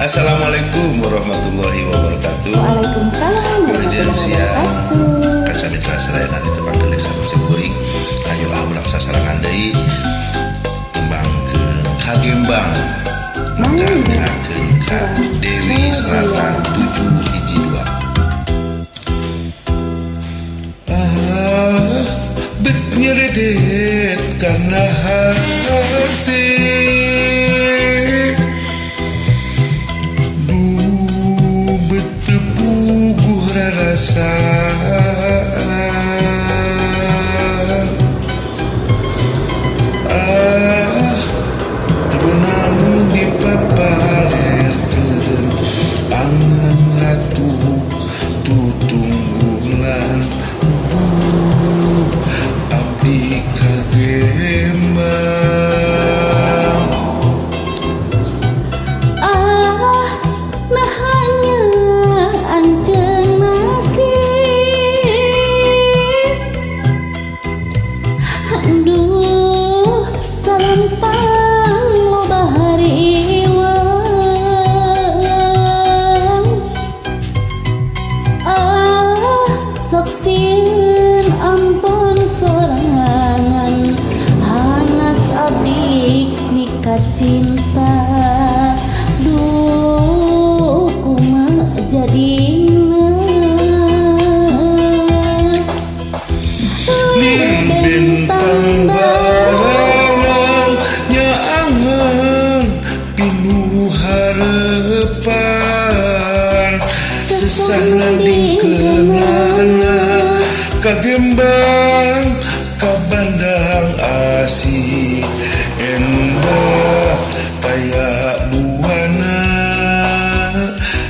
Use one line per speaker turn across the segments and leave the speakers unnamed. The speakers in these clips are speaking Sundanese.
Assalamualaikum warahmatullahi wabarakatuh.
Waalaikumsalam warahmatullahi wabarakatuh.
Kaca mitra serayangan di tempat gelis musim kuring. Ayo urang sasarangan deui kembangkeun kagembang. Manggakeun ka Dewi Selatan 7 hiji 2. Bet nyeredet karena hati. Tebenang dipapalerkeun angan ratu tutung bulan abdi kagembang.
Nah hanya anjeun aduh salampang loba hariwang sok sieun ampun sorangan hanas abdi mika cinta duh kumaha jadina
Bintang barangan nyaangan pinuh harapan sesah dingkeunana kagembang kabandang asih endah kaya buana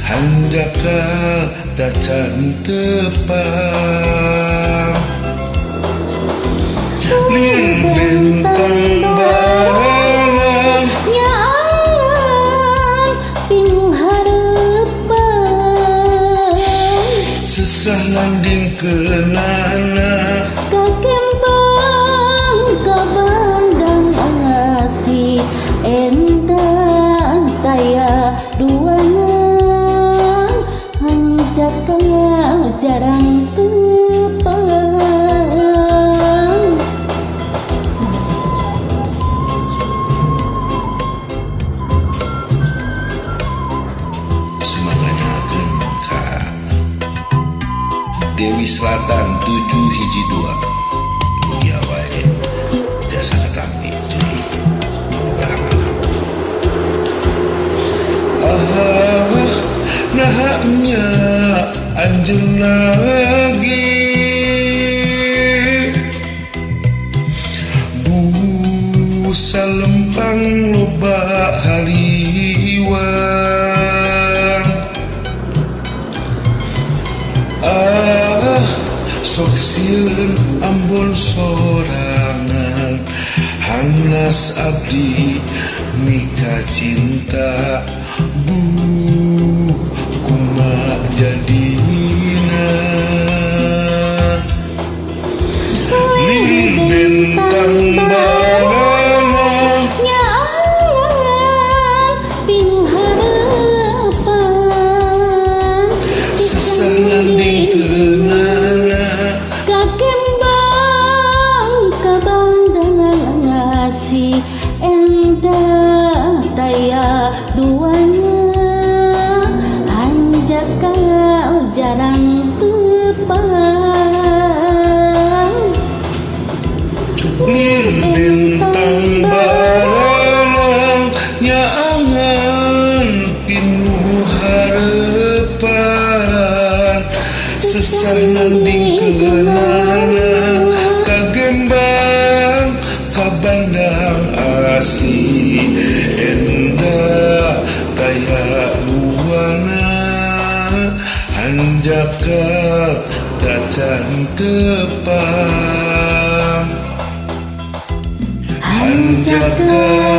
hanjakal tacan tepang. Bintang barangan
nyaangan pinuh harapan
sesah landingkeunana
kagembang kabandang asih endah taya duana hanjakal jarang tepang.
Dewi Selatan 7 hiji 2. Mugia wae jasa ketampi jadi barang nahnya anjeun lagi busa lempang loba hariwang sok sieun ambon sorangan hanas abdi mika cinta kumaha jadina bintang barangan
nyaangan pinuh harapan
sesah landingkeunana
kagembang kabandang asih endah taya duana hanjakal jarang tepang.
Bintang barangan nyaangan pinuh harapan sesah landingkeunana kagembang kabandang asih endah taya buana hanjakal tacan tepang hanjakal